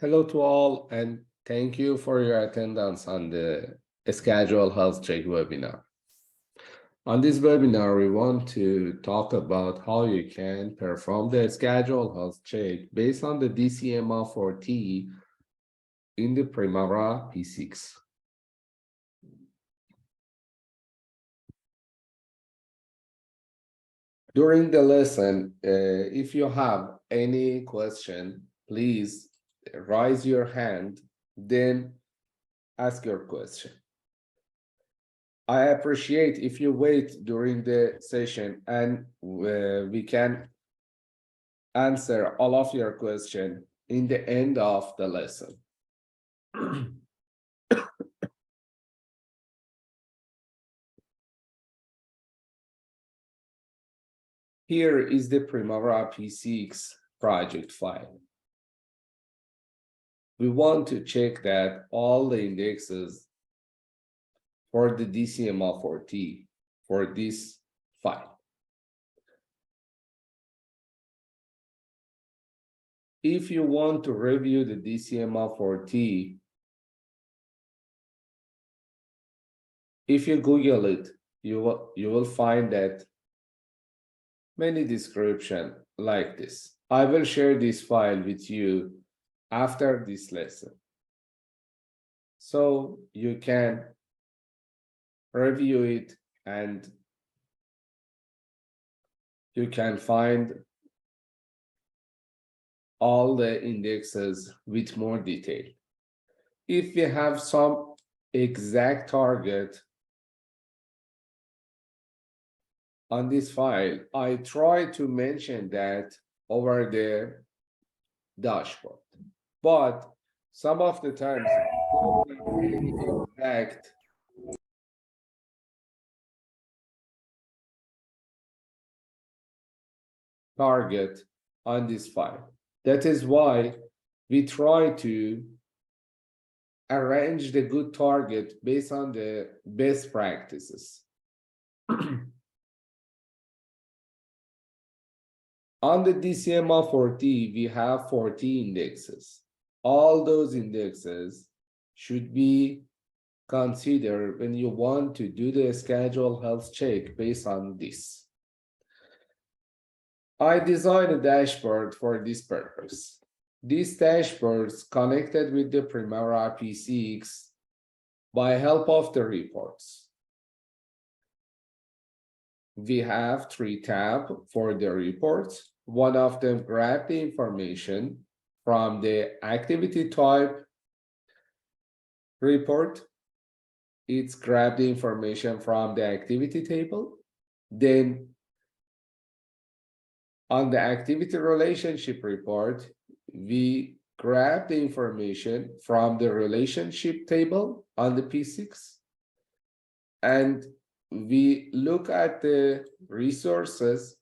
Hello to all, and thank you for your attendance on the Schedule Health Check webinar. On this webinar, we want to talk about how you can perform the Schedule Health Check based on the DCMA-14 in the Primavera P6. During the lesson, if you have any question, please raise your hand, then ask your question. I appreciate if you wait during the session and we can answer all of your questions in the end of the lesson. Here is the Primavera P6 project file. We want to check that all the indexes for the DCMA-14 for this file. If you want to review the DCMA-14, if you Google it, you will find that many descriptions like this. I will share this file with you after this lesson, so you can review it and you can find all the indexes with more detail. If we have some exact target on this file, I try to mention that over the dashboard, but some of the times exact target on this file. That is why we try to arrange the good target based on the best practices. On the DCMA-14, we have 40 indexes. All those indexes should be considered when you want to do the schedule health check based on this. I designed a dashboard for this purpose. These dashboards connected with the Primavera P6 by help of the reports. We have 3 tabs for the reports. One of them grab the information from the activity type report. It's grab the information from the activity table. Then on the activity relationship report, we grab the information from the relationship table on the P6, and we look at the resources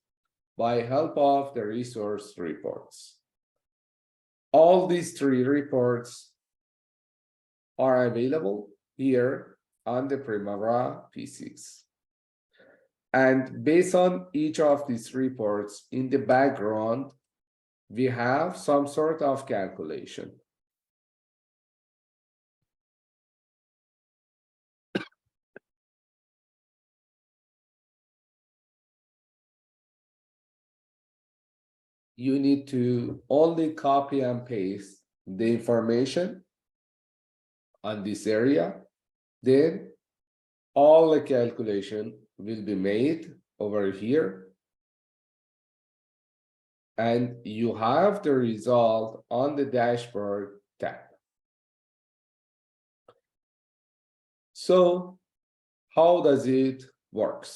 by help of the resource reports. All these 3 reports are available here on the Primavera P6. And based on each of these reports, in the background, we have some sort of calculation. You need to only copy and paste the information on this area. Then all the calculation will be made over here. And you have the result on the dashboard tab. So how does it work?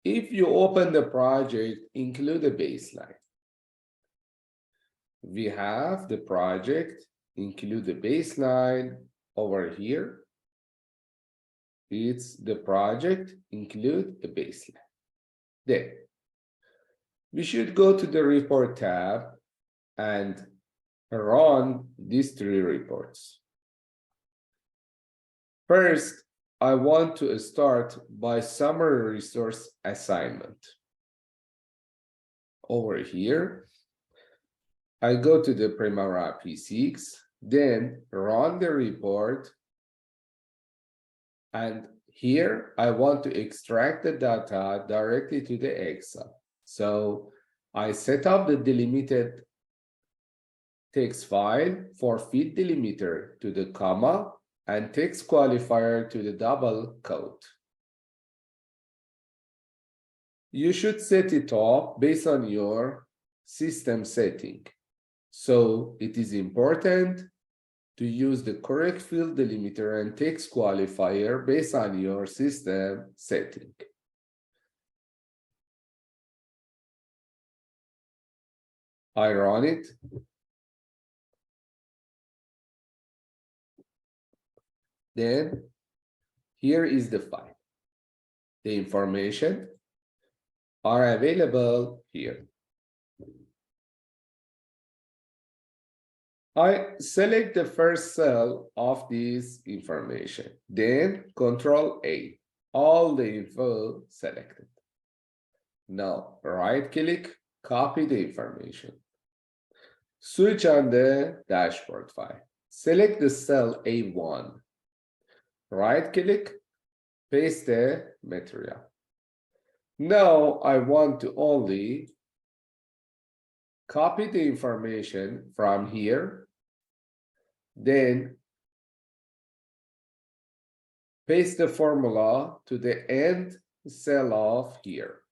If you open the project, include a baseline. We have the project, include the baseline over here. It's the project, include a baseline. Then we should go to the report tab and run these 3 reports. First, I want to start by summary resource assignment. Over here, I go to the Primavera P6, then run the report. And here I want to extract the data directly to the Excel. So I set up the delimited text file for feed delimiter to the comma and text qualifier to the double quote. You should set it up based on your system setting. So it is important to use the correct field delimiter and text qualifier based on your system setting. I run it. Then here is the file. The information are available here. I select the first cell of this information, then Control A, all the info selected. Now right-click, copy the information. Switch on the dashboard file. Select the cell A1. Right-click, paste the material. Now I want to only copy the information from here, then paste the formula to the end cell of here.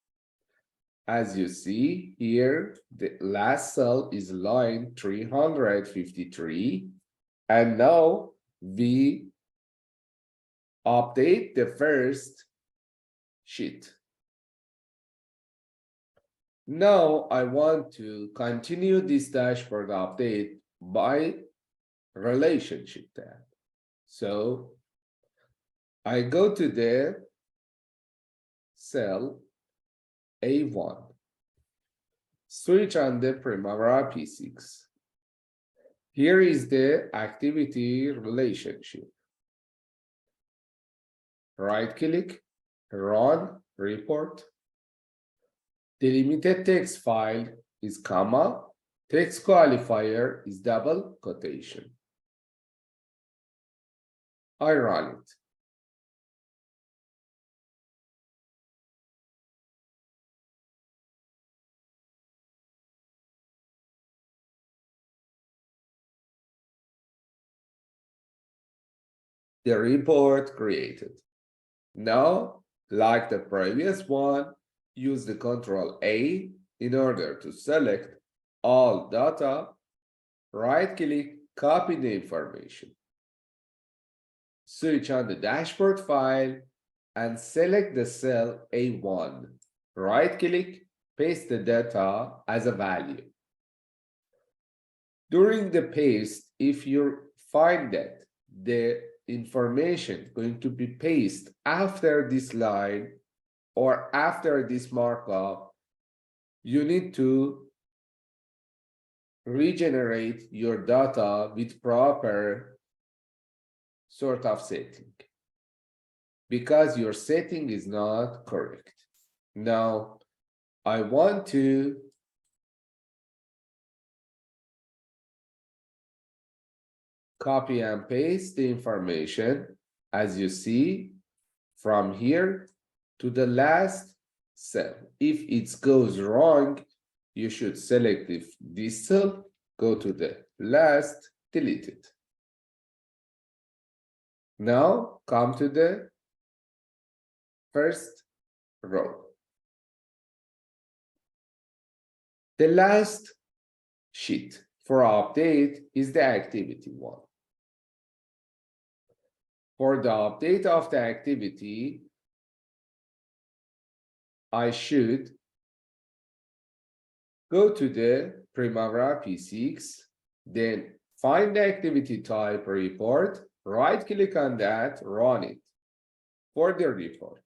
As you see here, the last cell is line 353, and now we update the first sheet. Now I want to continue this dashboard update by relationship tab. So I go to the cell A1, switch on the Primavera P6. Here is the activity relationship. Right-click, run report. Delimited text file is comma, text qualifier is double quotation. I run it. The report created. Now, like the previous one, use the Control A in order to select all data, right-click, copy the information. Switch on the dashboard file and select the cell A1. Right-click, paste the data as a value. During the paste, if you find that the information going to be pasted after this line or after this markup, you need to regenerate your data with proper sort of setting because your setting is not correct. Now, I want to copy and paste the information, as you see, from here to the last cell. If it goes wrong, you should select this cell, go to the last, delete it. Now, come to the first row. The last sheet for update is the activity one. For the update of the activity, I should go to the Primavera P6, then find the activity type report, right-click on that, run it for the report.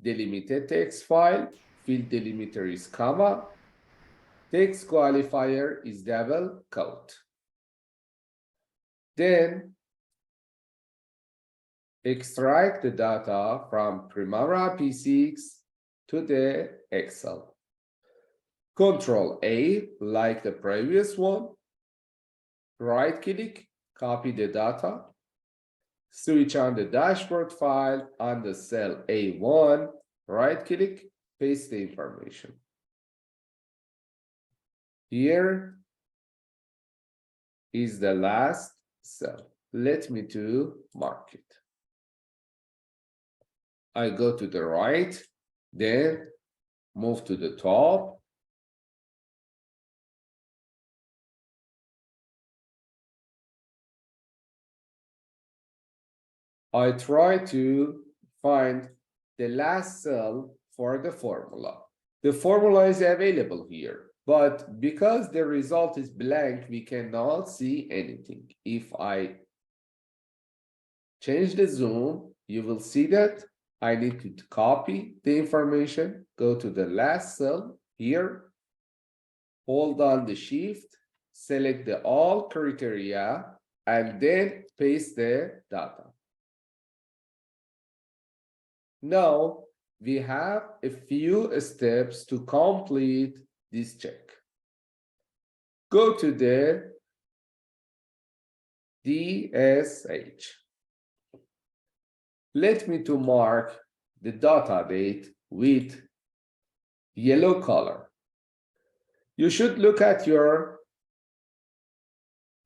Delimited text file, field delimiter is comma, text qualifier is double quote. Then extract the data from Primavera P6 to the Excel. Control A, like the previous one. Right click, copy the data. Switch on the dashboard file on the cell A1. Right click, paste the information. Here is the last cell. Let me to mark it. I go to the right, then move to the top. I try to find the last cell for the formula. The formula is available here, but because the result is blank, we cannot see anything. If I change the zoom, you will see that I need to copy the information, go to the last cell here, hold on the shift, select the all criteria, and then paste the data. Now, we have a few steps to complete this check. Go to the DSH. Let me to mark the data date with yellow color. You should look at your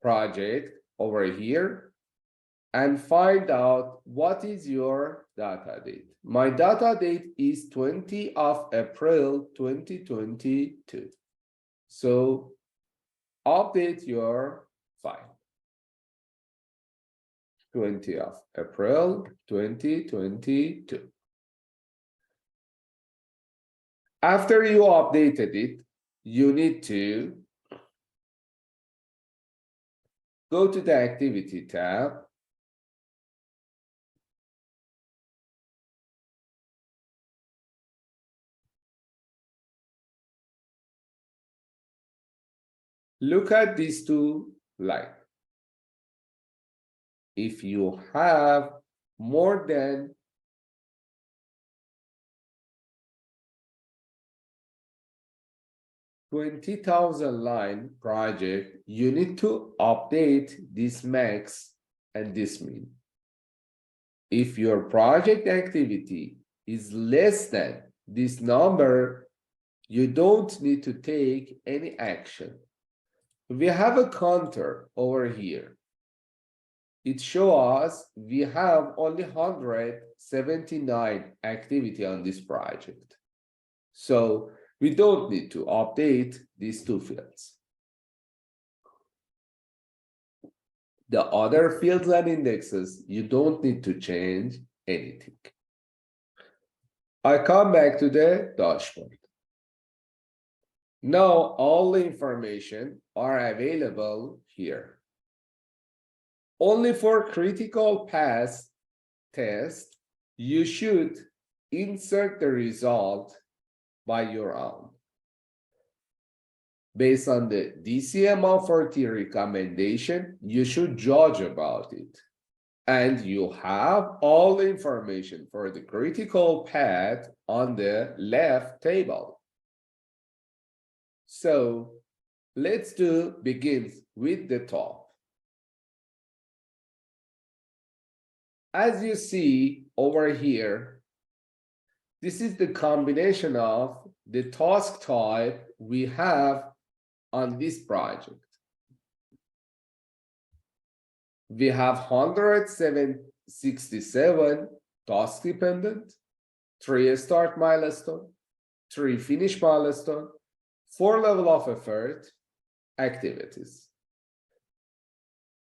project over here and find out what is your data date. My data date is 20 of April 2022. So update your file. 20 of April 2022. After you updated it, you need to go to the Activity tab. Look at these two lines. If you have more than 20,000 line project, you need to update this max and this min. If your project activity is less than this number, you don't need to take any action. We have a counter over here. It shows us we have only 179 activity on this project. So we don't need to update these two fields. The other fields and indexes, you don't need to change anything. I come back to the dashboard. Now all the information are available here. Only for critical path test, you should insert the result by your own. Based on the DCMA-14 recommendation, you should judge about it. And you have all the information for the critical path on the left table. So let's begin with the top. As you see over here, this is the combination of the task type we have on this project. We have 167 task dependent, 3 start milestone, 3 finish milestone, 4 level of effort activities.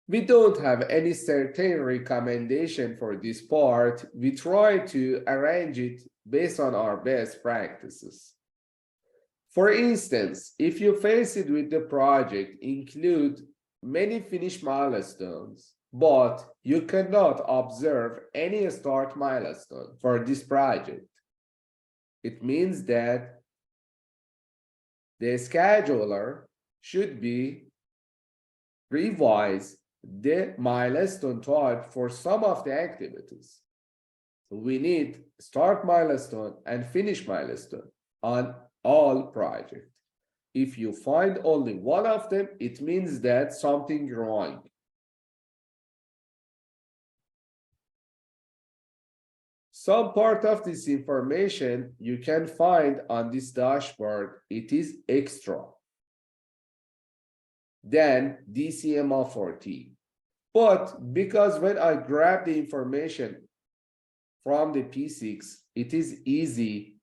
We don't have any certain recommendation for this part. We try to arrange it based on our best practices. For instance, if you face it with the project include many finish milestones, but you cannot observe any start milestone for this project, it means that the scheduler should be revise the milestone type for some of the activities. So we need start milestone and finish milestone on all projects. If you find only one of them, it means that something wrong. Some part of this information you can find on this dashboard. It is extra than DCMA-14. But because when I grab the information from the P6, it is easy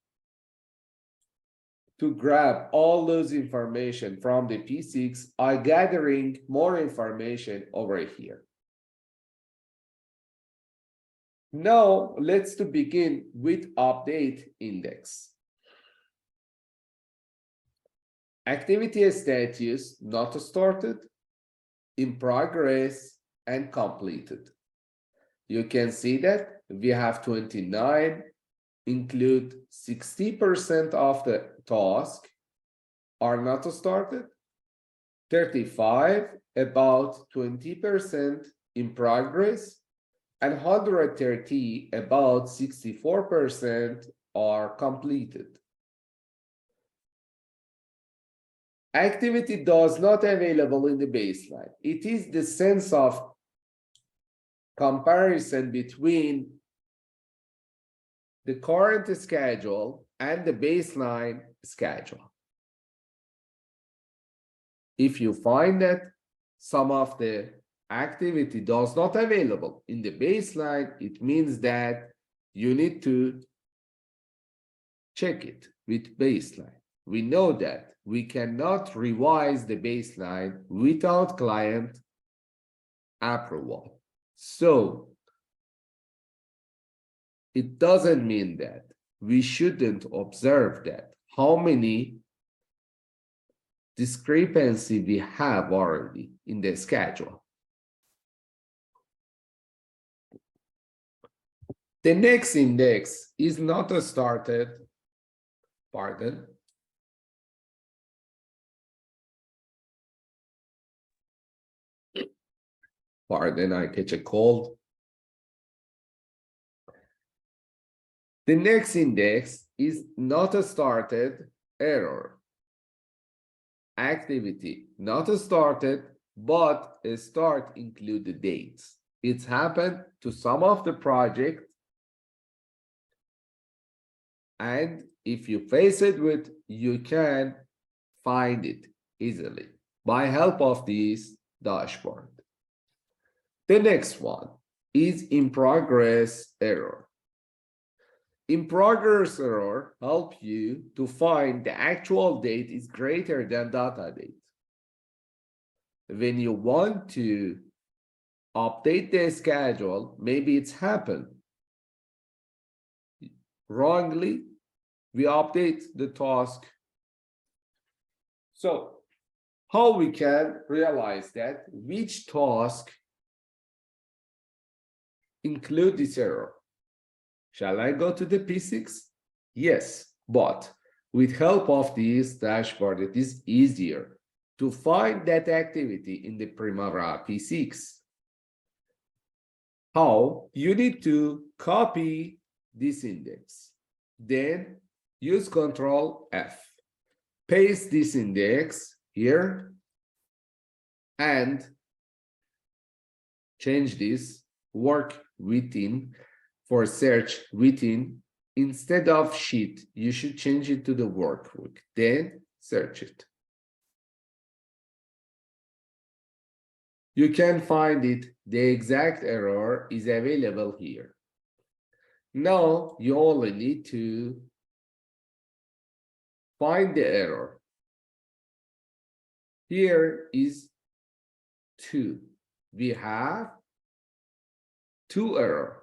to grab all those information from the P6, I'm gathering more information over here. Now, let's begin with update index. Activity status not started, in progress, and completed. You can see that we have 29, include 60% of the task are not started, 35 about 20% in progress, and 130 about 64% are completed. Activity does not available in the baseline. It is the sense of comparison between the current schedule and the baseline schedule. If you find that some of the activity does not available in the baseline, it means that you need to check it with baseline. We know that we cannot revise the baseline without client approval. So it doesn't mean that we shouldn't observe that how many discrepancy we have already in the schedule. The next index is not started, pardon. Pardon, I catch a cold. The next index is not started, error. Activity not started, but a start include the dates. It's happened to some of the project. And if you face it with, you can find it easily by help of this dashboard. The next one is in progress error. In progress error help you to find the actual date is greater than data date. When you want to update the schedule, maybe it's happened wrongly, we update the task. So how we can realize that which task include this error? Shall I go to the P6? Yes, but with help of this dashboard, it is easier to find that activity in the Primavera P6. How? You need to copy this index, then use Control F, paste this index here, and change this work within for search within. Instead of sheet, you should change it to the workbook, then search it. You can find it, the exact error is available here. Now you only need to find the error. Here is 2. We have 2 errors.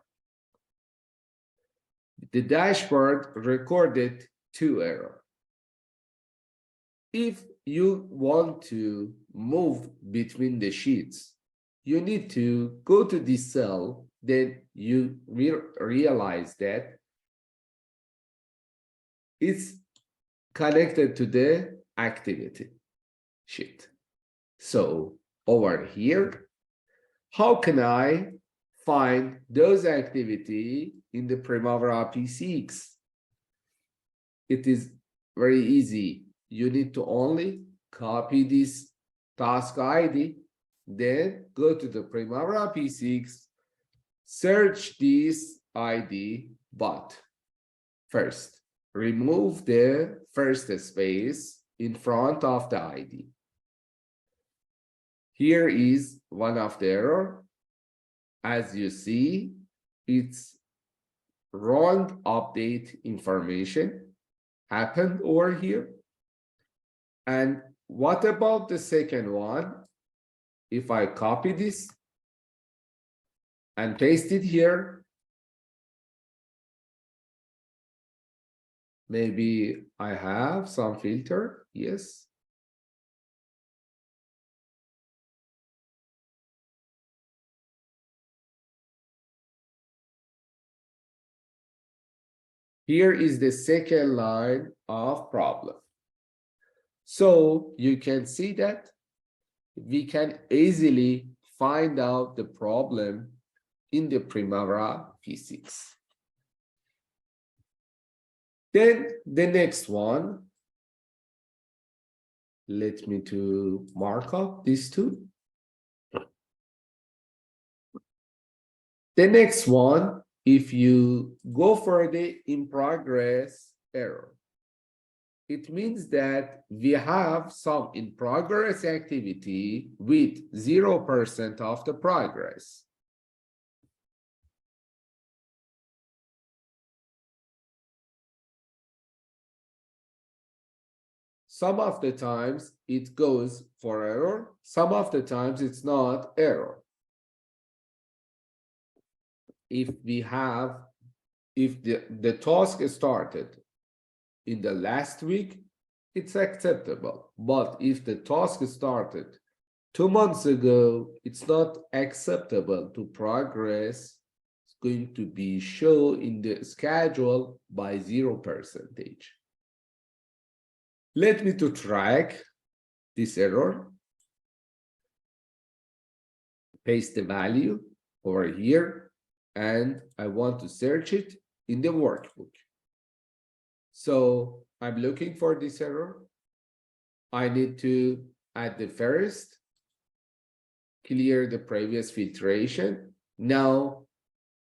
The dashboard recorded 2 errors. If you want to move between the sheets, you need to go to this cell, then you realize that it's connected to the activity sheet. So over here, how can I find those activity in the Primavera P6? It is very easy. you need to only copy this task ID, then go to the Primavera P6, search this ID, but first, remove the first space in front of the ID. Here is one of the error. As you see, it's wrong update information happened over here. And what about the second one? If I copy this and paste it here, maybe I have some filter, yes. Here is the second line of problem. So you can see that we can easily find out the problem in the Primavera P6. Then the next one, let me to mark up these two. The next one, if you go for the in progress error, it means that we have some in progress activity with 0% of the progress. Some of the times it goes for error, some of the times it's not error. If the task started in the last week, it's acceptable. But if the task started 2 months ago, it's not acceptable to progress. It's going to be shown in the schedule by 0%. Let me to track this error. Paste the value over here, and I want to search it in the workbook. So I'm looking for this error. I need to add the first, clear the previous filtration. Now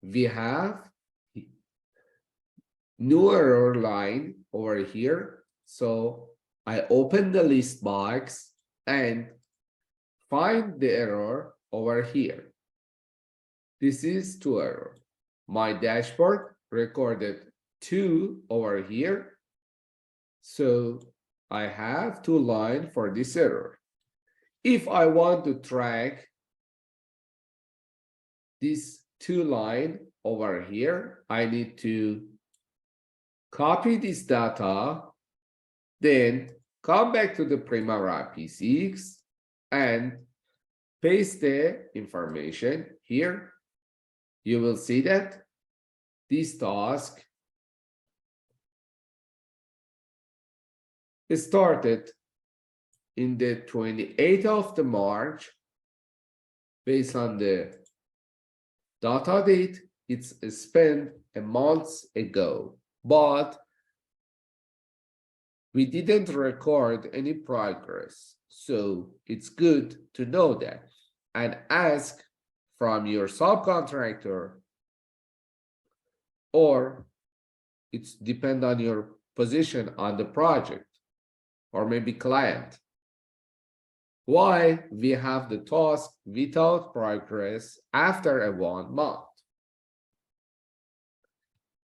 we have new error line over here. So I open the list box and find the error over here. This is 2 error. My dashboard recorded 2 over here. So I have 2 lines for this error. If I want to track this 2 line over here, I need to copy this data, then come back to the Primavera P6 and paste the information here. You will see that this task started in the 28th of the March. Based on the data date, it's spent a month ago, but we didn't record any progress. So it's good to know that and ask from your subcontractor, or it's depend on your position on the project or maybe client, why we have the task without progress after 1 month.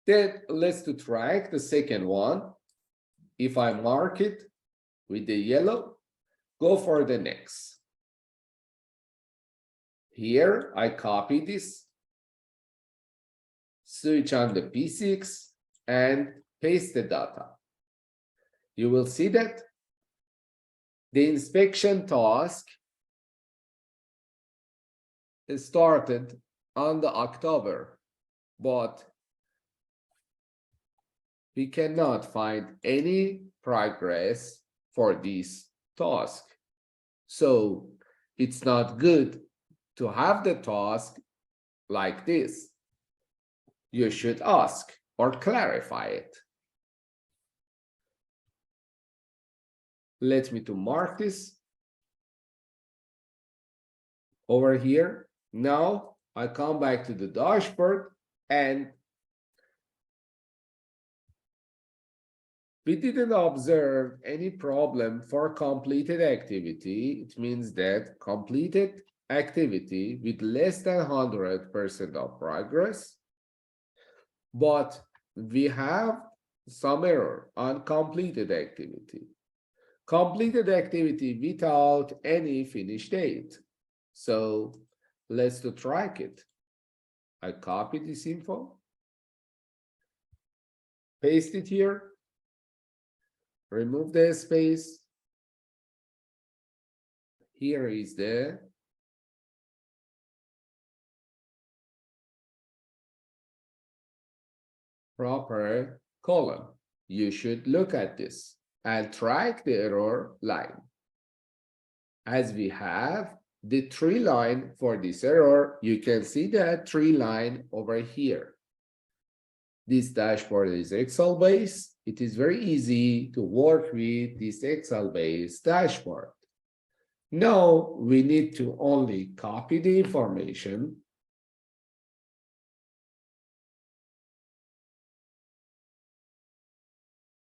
Then let's to track the second one. If I mark it with the yellow, go for the next. Here I copy this, switch on the P6 and paste the data. You will see that the inspection task started on the October, but we cannot find any progress for this task. So it's not good to have the task like this. You should ask or clarify it. Let me to mark this over here. Now I come back to the dashboard and we didn't observe any problem for completed activity. It means that completed activity with less than 100% of progress, but we have some error on completed activity. Completed activity without any finish date. So let's to track it. I copy this info, paste it here, remove the space. Here is the proper column. You should look at this and track the error line. As we have the tree line for this error, you can see that tree line over here. This dashboard is Excel-based. It is very easy to work with this Excel-based dashboard. Now we need to only copy the information.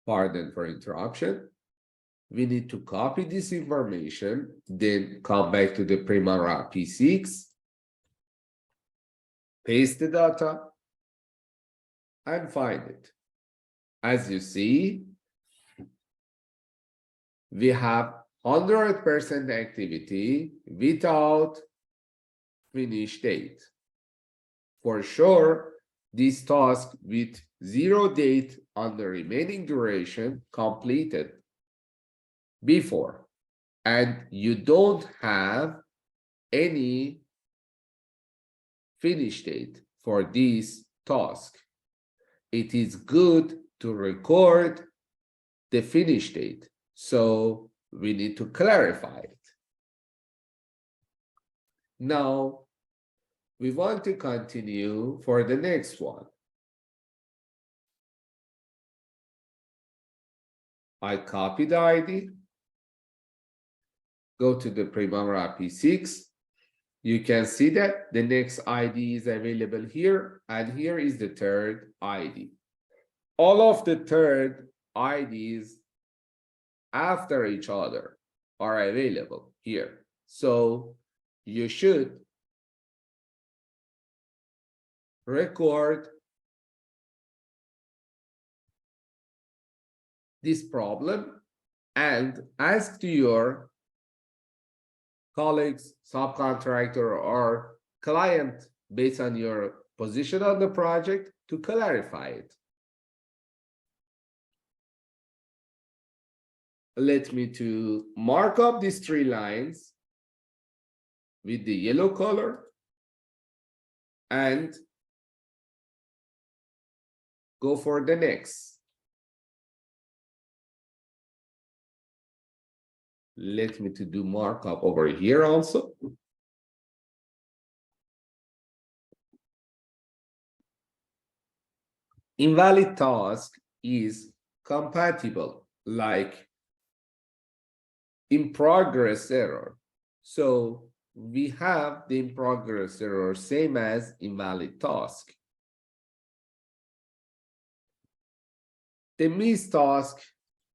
Pardon for interruption. We need to copy this information, then come back to the Primavera P6, paste the data, and find it. As you see, we have 100% activity without finish date. For sure, this task with 0 date on the remaining duration completed before, and you don't have any finish date for this task. It is good to record the finish date, so we need to clarify it. Now we want to continue for the next one. I copy the ID, go to the Primavera P6. You can see that the next ID is available here, and here is the third ID. All of the third IDs after each other are available here. So you should record this problem and ask to your colleagues, subcontractor, or client based on your position on the project to clarify it. Let me to mark up these 3 lines with the yellow color and go for the next. Let me to do markup over here also. Invalid task is compatible like in progress error. So we have the in progress error same as invalid task. The missed task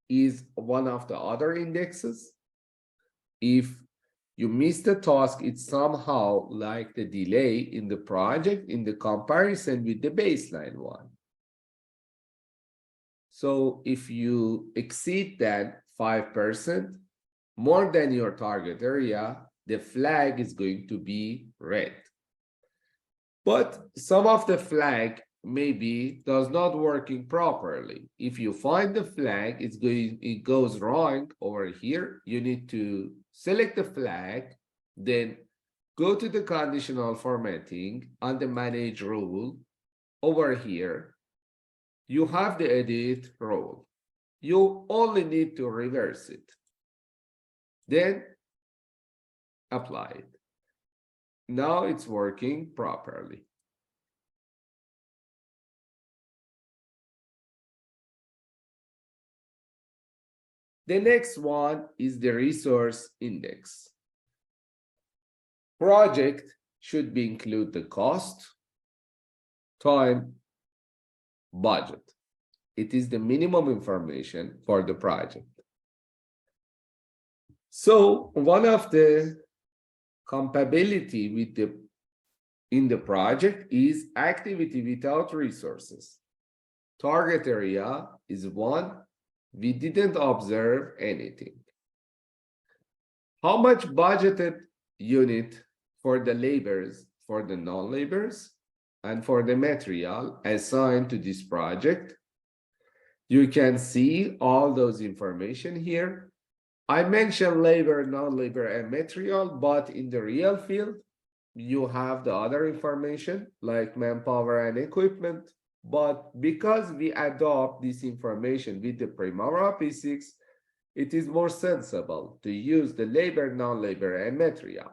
is one of the other indexes. If you miss the task, it's somehow like the delay in the project in the comparison with the baseline one. So if you exceed that 5%, more than your target area, the flag is going to be red. But some of the flag maybe does not working properly. If you find the flag, it goes wrong over here. You need to select the flag, then go to the conditional formatting on the manage rule over here. You have the edit rule. You only need to reverse it. Then apply it. Now it's working properly. The next one is the resource index. Project should be include the cost, time, budget. It is the minimum information for the project. So one of the compatibility with the in the project is activity without resources. Target area is 1. We didn't observe anything. How much budgeted unit for the labors, for the non-labors, and for the material assigned to this project? You can see all those information here. I mentioned labor, non-labor, and material, but in the real field, you have the other information like manpower and equipment. But because we adopt this information with the Primavera P6, it is more sensible to use the labor, non-labor, and material.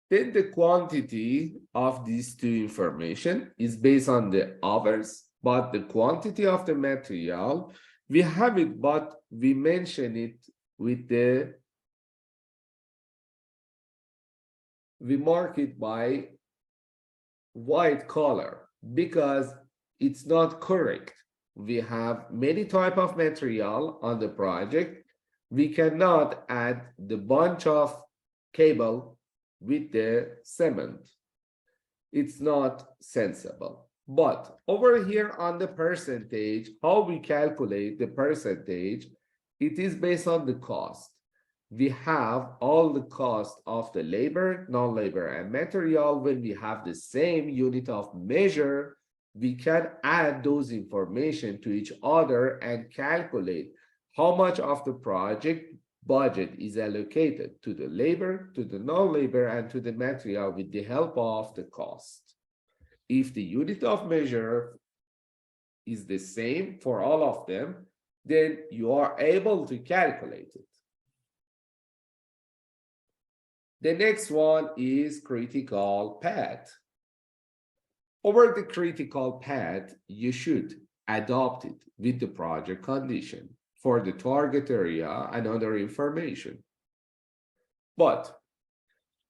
Then the quantity of these two information is based on the hours, but the quantity of the material, we have it, but we mention it with the, we mark it by white color because it's not correct. We have many type of material on the project. We cannot add the bunch of cable with the cement. It's not sensible. But over here on the percentage, how we calculate the percentage, it is based on the cost. We have all the cost of the labor, non-labor, and material. When we have the same unit of measure, we can add those information to each other and calculate how much of the project budget is allocated to the labor, to the non-labor, and to the material with the help of the cost. If the unit of measure is the same for all of them, then you are able to calculate it. The next one is critical path. Over the critical path, you should adopt it with the project condition for the target area and other information. But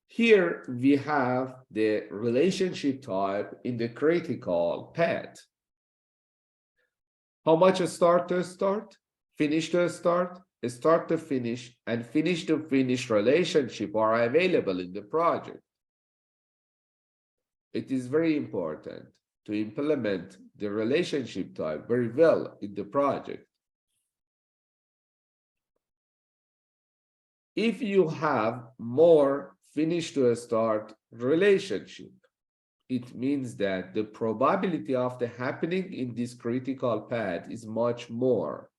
here we have the relationship type in the critical path. How much a start to start, finish to start to finish, and finish to finish relationship are available in the project. It is very important to implement the relationship type very well in the project. If you have more finish to a start relationship, it means that the probability of the happening in this critical path is much more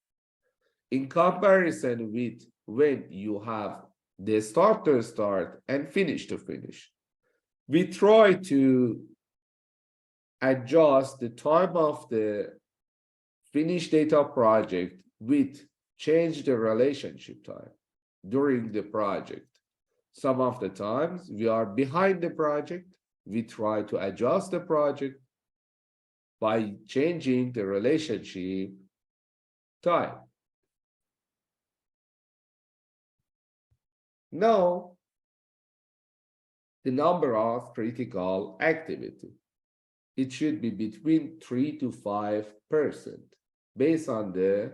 in comparison with when you have the start to start and finish to finish. We try to adjust the time of the finish date of project with change the relationship time during the project. Some of the times we are behind the project. We try to adjust the project by changing the relationship time. Now, the number of critical activity. It should be between 3 to 5% based on the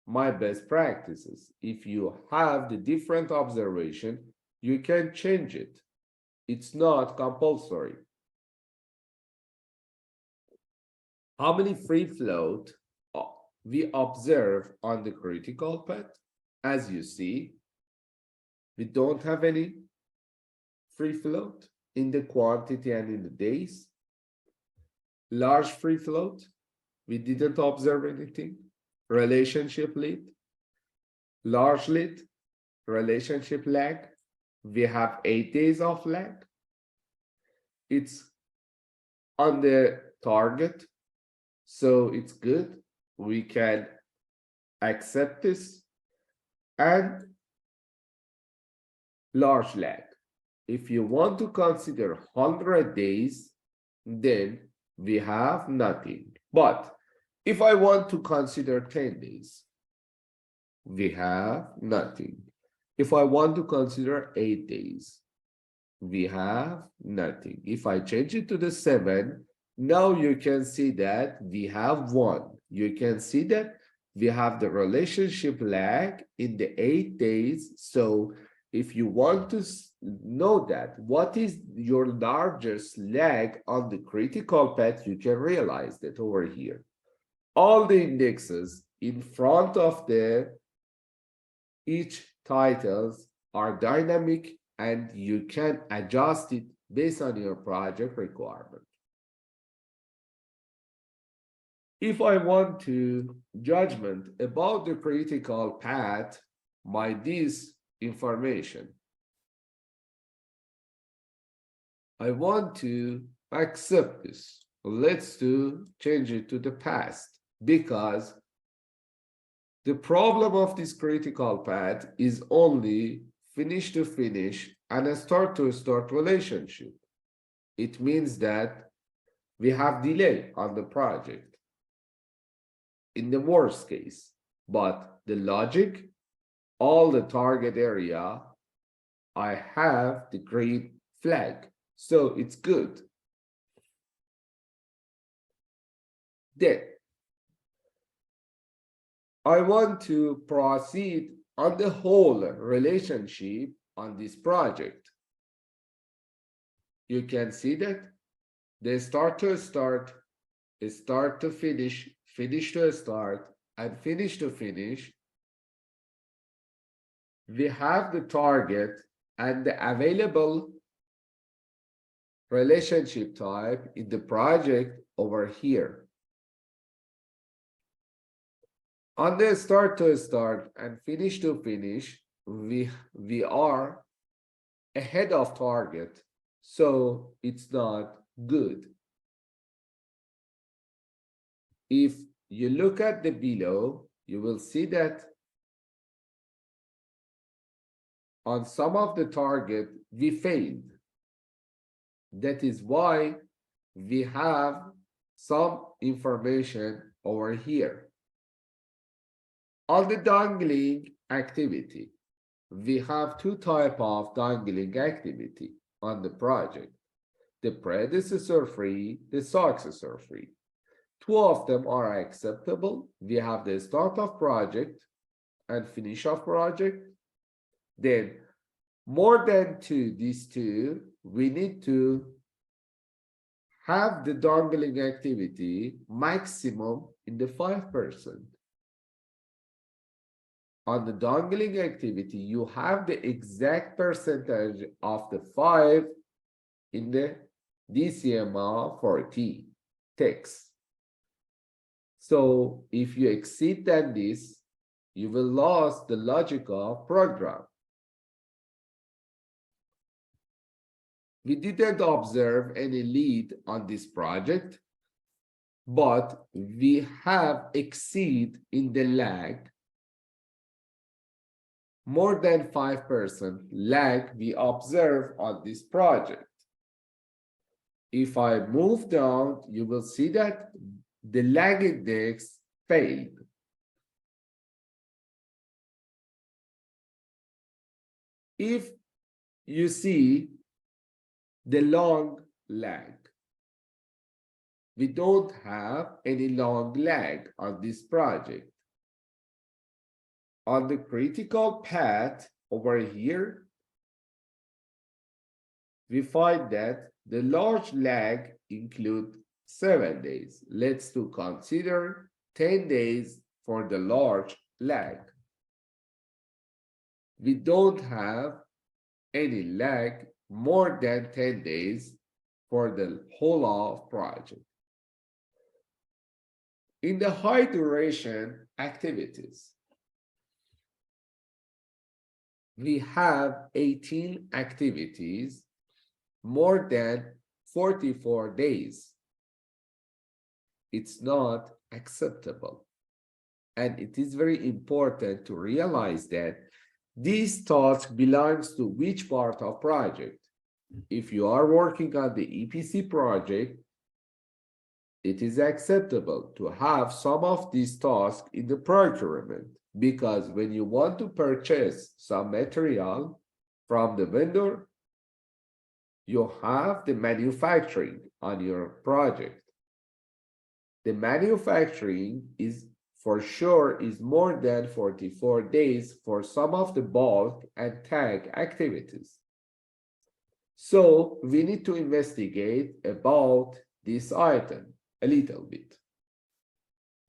my best practices. If you have the different observation, you can change it. It's not compulsory. How many free float we observe on the critical path? As you see, we don't have any free float in the quantity and in the days. Large free float, we didn't observe anything. Relationship lead, large lead, relationship lag, we have 8 days of lag. It's on the target, so it's good. We can accept this. And large lag. If you want to consider 100 days, then we have nothing. But If I want to consider 10 days, we have nothing. If I want to consider 8 days, we have nothing. If I change it to the 7, now you can see that we have 1. You can see that we have the relationship lag in the 8 days. So if you want to know that what is your largest lag on the critical path, you can realize that over here. All the indexes in front of each titles are dynamic, and you can adjust it based on your project requirement. If I want to judgment about the critical path by this information, I want to accept this. Let's change it to the past, because the problem of this critical path is only finish to finish and a start to start relationship. It means that we have delay on the project in the worst case, but the logic, all the target area, I have the green flag, so it's good. Then I want to proceed on the whole relationship on this project. You can see that the start to start, start to finish, finish to start, and finish to finish. We have the target and the available relationship type in the project over here. On the start to start and finish to finish, we are ahead of target, so it's not good. If you look at the below, you will see that on some of the target, we failed. That is why we have some information over here. On the dangling activity, we have 2 types of dangling activity on the project: the predecessor free, the successor free. 2 of them are acceptable. We have the start of project and finish of project. Then more than 2, these 2, we need to have the dangling activity maximum in the 5%. On the dangling activity, you have the exact percentage of the 5 in the DCMA-14 text. So if you exceed than this, you will lose the logical program. We didn't observe any lead on this project, but we have exceed in the lag. More than 5% lag we observe on this project. If I move down, you will see that the lag index failed. If you see the long lag, we don't have any long lag on this project. On the critical path over here, we find that the large lag include 7 days. Let's consider 10 days for the large lag. We don't have any lag more than 10 days for the whole of project. In the high duration activities, we have 18 activities more than 44 days. It's not acceptable. And it is very important to realize that this task belongs to which part of project. If you are working on the EPC project, it is acceptable to have some of these tasks in the procurement, because when you want to purchase some material from the vendor, you have the manufacturing on your project. The manufacturing is for sure is more than 44 days for some of the bulk and tag activities. So we need to investigate about this item a little bit.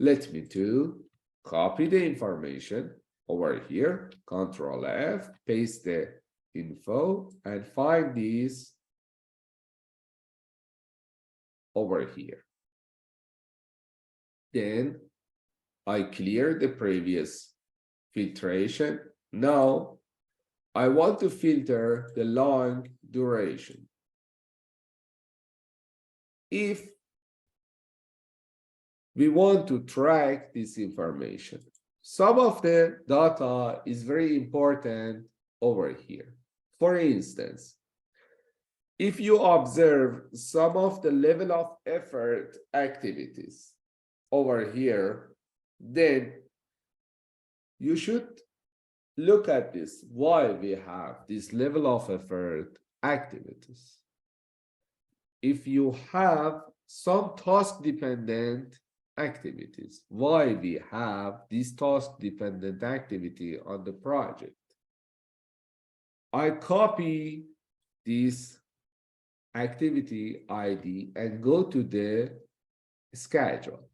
Let me to copy the information over here, Control F, paste the info, and find these over here. Then I clear the previous filtration. Now I want to filter the long duration. If we want to track this information, some of the data is very important over here. For instance, if you observe some of the level of effort activities over here, then you should look at this, why we have this level of effort activities. If you have some task-dependent activities, why we have this task-dependent activity on the project. I copy this activity ID and go to the schedule.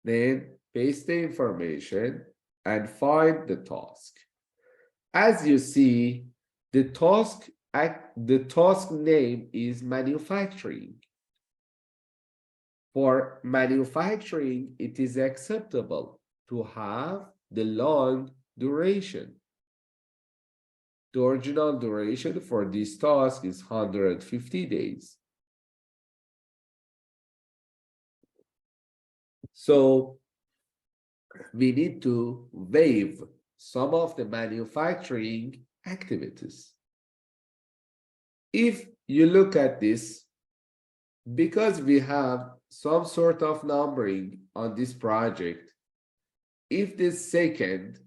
Then paste the information and find the task. As you see, the task name is manufacturing. For manufacturing, it is acceptable to have the long duration. The original duration for this task is 150 days. So we need to waive some of the manufacturing activities. If you look at this, because we have some sort of numbering on this project, if the second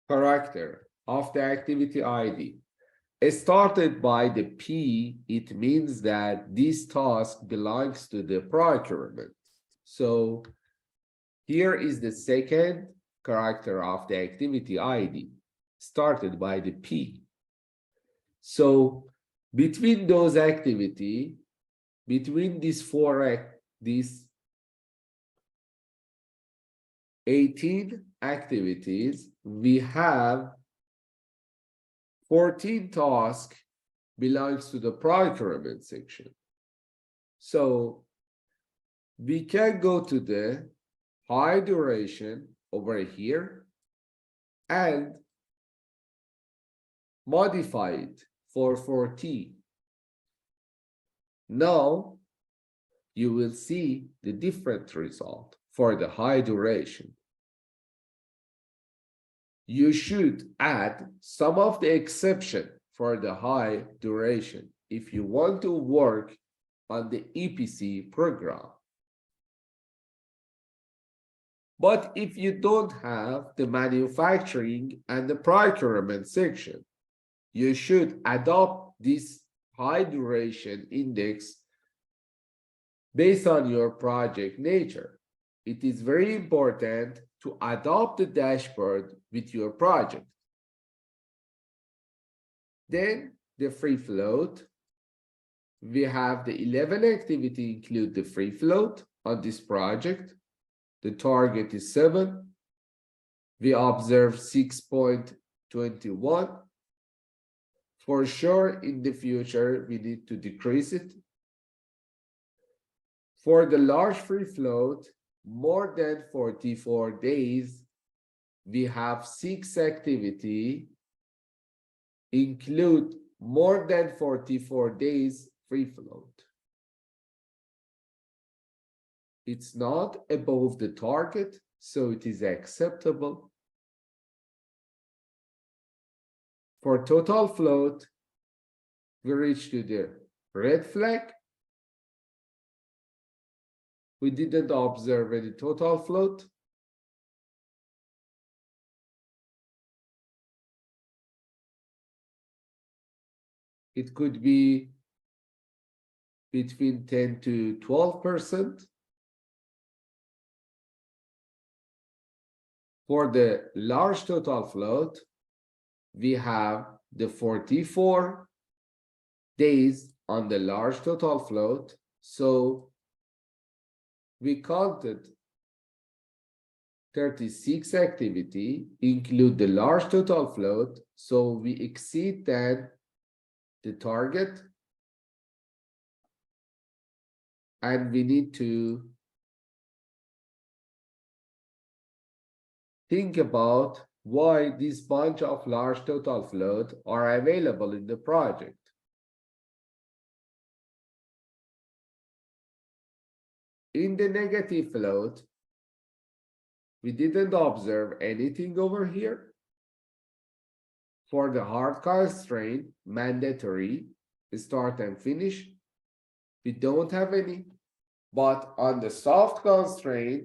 character of the activity ID is started by the P, it means that this task belongs to the procurement. So here is the second character of the activity ID started by the P. So between those activity, between these these 18 activities, we have 14 tasks belongs to the procurement section. So we can go to the high duration over here and modify it for 14. Now you will see the different result for the high duration. You should add some of the exception for the high duration if you want to work on the EPC program. But if you don't have the manufacturing and the procurement section, you should adopt this high duration index based on your project nature. It is very important to adopt the dashboard with your project. Then the free float. We have the 11 activity include the free float on this project. The target is 7. We observe 6.21. For sure, in the future, we need to decrease it. For the large free float, more than 44 days, we have 6 activity include more than 44 days free float. It's not above the target, so it is acceptable. For total float, we reach to the red flag. We didn't observe any total float. It could be between 10 to 12%. For the large total float, we have the 44 days on the large total float. So we counted 36 activity, include the large total float. So we exceed then the target. And we need to think about why this bunch of large total float are available in the project. In the negative float, we didn't observe anything over here. For the hard constraint, mandatory, start and finish, we don't have any. But on the soft constraint,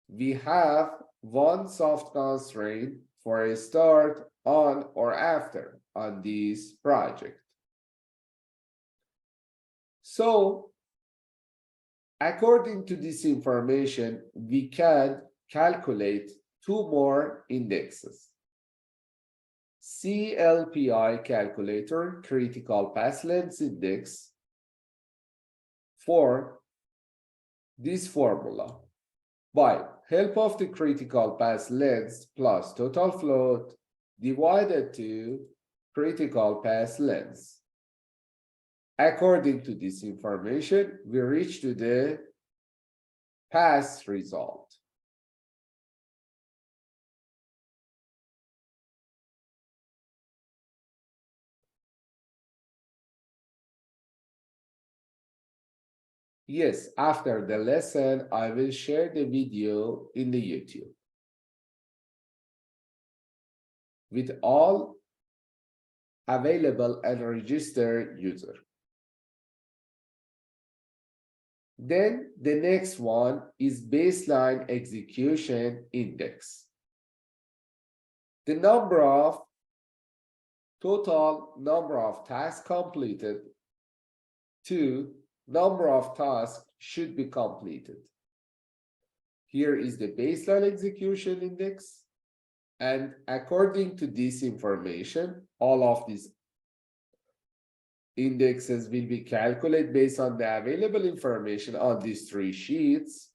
we have one soft constraint for a start on or after on this project. So, according to this information, we can calculate two more indexes. CPLI calculator, critical path length index, for this formula. By help of the critical path length plus total float divided to critical path length. According to this information, we reach to the path result. Yes, after the lesson, I will share the video in the YouTube with all available and registered users. Then the next one is baseline execution index. The total number of tasks completed to number of tasks should be completed. Here is the baseline execution index. And according to this information, all of these indexes will be calculated based on the available information on these three sheets.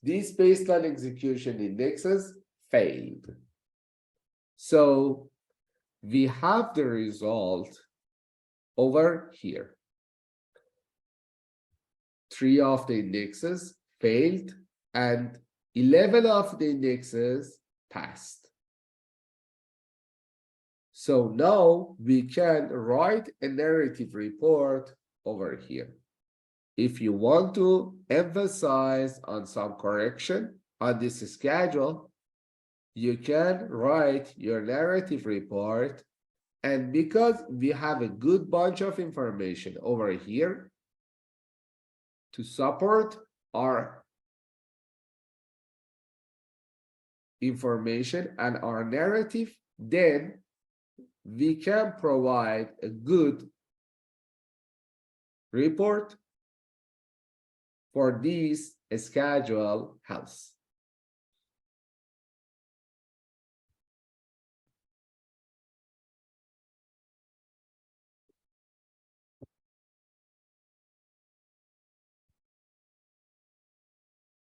These baseline execution indexes failed. So we have the result over here. 3 of the indexes failed and 11 of the indexes passed. So now we can write a narrative report over here. If you want to emphasize on some correction on this schedule, you can write your narrative report. And because we have a good bunch of information over here to support our information and our narrative, then we can provide a good report for this schedule health.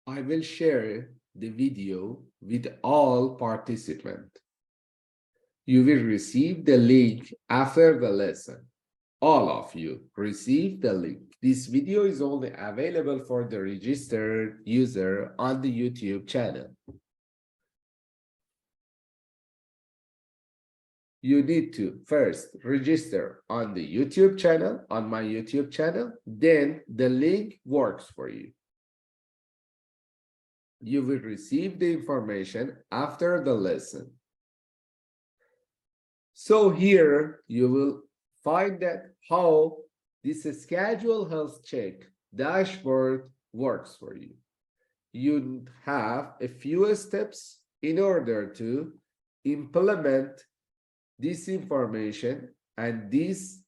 I will share the video with all participants. You will receive the link after the lesson. All of you receive the link. This video is only available for the registered user on the YouTube channel. You need to first register on the YouTube channel, on my YouTube channel, then the link works for you. You will receive the information after the lesson. So here you will find that how this schedule health check dashboard works for you. You have a few steps in order to implement this information and this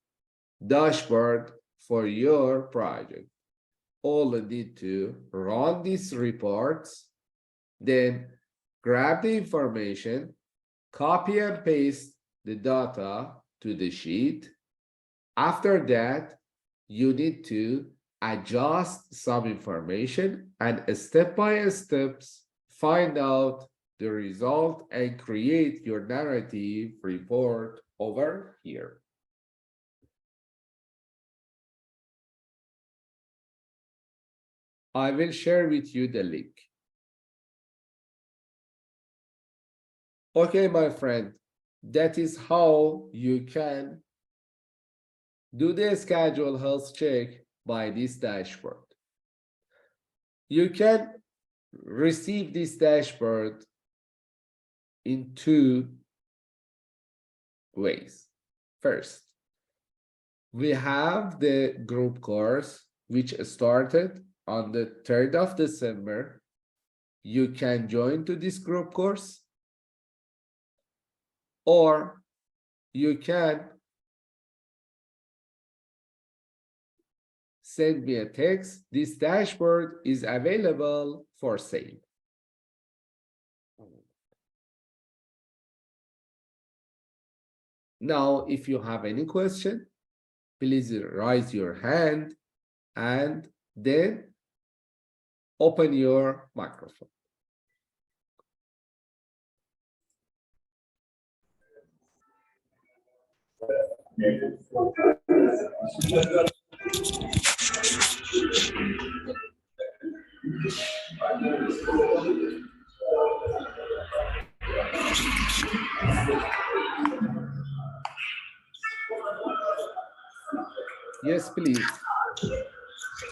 dashboard for your project. All you need to run these reports, then grab the information, copy and paste the data to the sheet. After that, you need to adjust some information and step by step find out the result and create your narrative report over here. I will share with you the link. Okay, my friend, that is how you can do the schedule health check by this dashboard. You can receive this dashboard in two ways. First, we have the group course which started on the 3rd of December. You can join to this group course, or you can send me a text. This dashboard is available for sale. Now, if you have any question, please raise your hand and then open your microphone. Yes, please.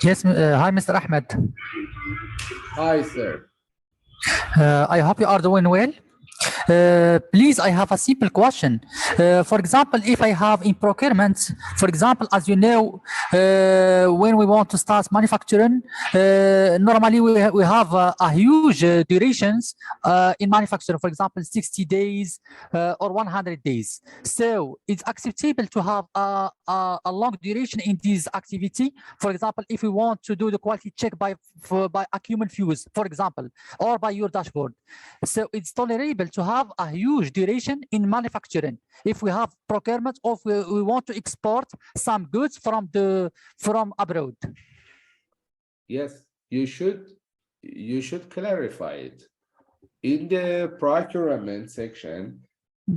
Yes, hi, Mr. Ahmed. Hi, sir. I hope you are doing well. Please, I have a simple question. For example, if I have in procurement, for example, as you know, when we want to start manufacturing, normally we have a huge durations in manufacturing, for example, 60 days or 100 days. So it's acceptable to have a long duration in this activity. For example, if we want to do the quality check by 𝐒𝐞𝐤 fuse, for example, or by your dashboard. So it's tolerable to have a huge duration in manufacturing if we have procurement, or if we want to export some goods from abroad. Yes, you should clarify it. In the procurement section,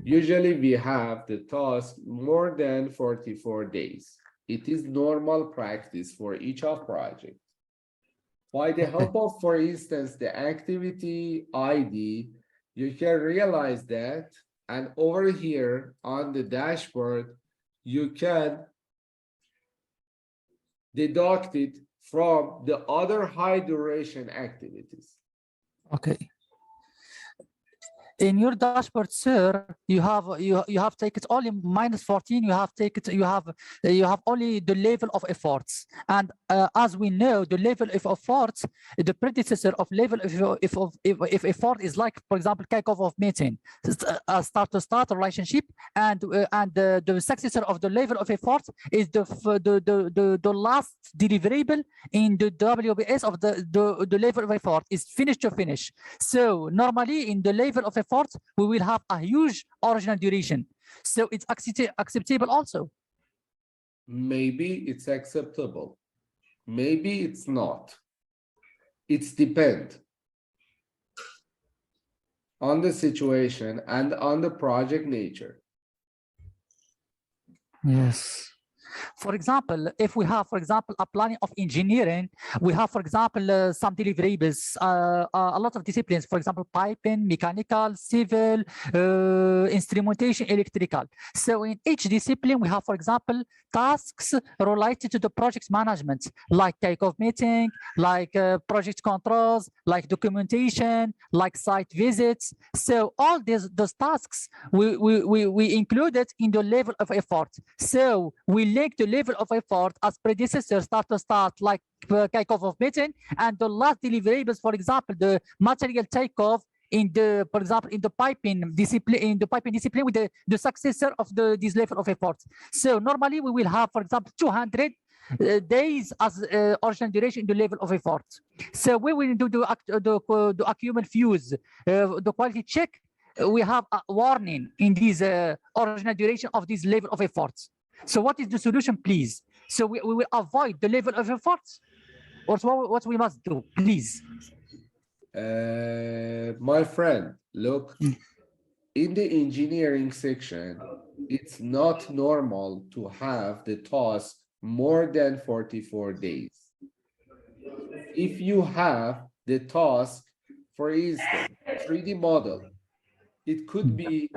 usually we have the task more than 44 days. It is normal practice for each of projects. By the help of, for instance, the activity ID, you can realize that, and over here on the dashboard, you can deduct it from the other high duration activities. Okay. In your dashboard, sir, you have taken only -14. You have only the level of efforts, and as we know, the level of efforts, the predecessor of level of effort is like, for example, kickoff of meeting, start to start relationship, and the successor of the level of effort is the last deliverable in the WBS of the level of effort is finish to finish. So normally in the level of effort, we will have a huge original duration. So it's acceptable also. Maybe it's acceptable. Maybe it's not. It's depend on the situation and on the project nature. Yes. For example, if we have, for example, a planning of engineering, we have, for example, some deliverables, a lot of disciplines, for example, piping, mechanical, civil, instrumentation, electrical. So in each discipline, we have, for example, tasks related to the project management, like kickoff meeting, like project controls, like documentation, like site visits. So all those tasks, we included in the level of effort. So we link the level of effort as predecessor start like takeoff of methane, and the last deliverables, for example, the material takeoff in the, for example, in the piping discipline, with the successor of this level of effort. So normally we will have, for example, 200 days as original duration in the level of effort. So when we do the acumen fuse, the quality check, we have a warning in this original duration of this level of effort. So what is the solution, please? So we will avoid the level of effort, or what we must do, please? My friend, look, in the engineering section, it's not normal to have the task more than 44 days. If you have the task, for instance, 3D model, it could be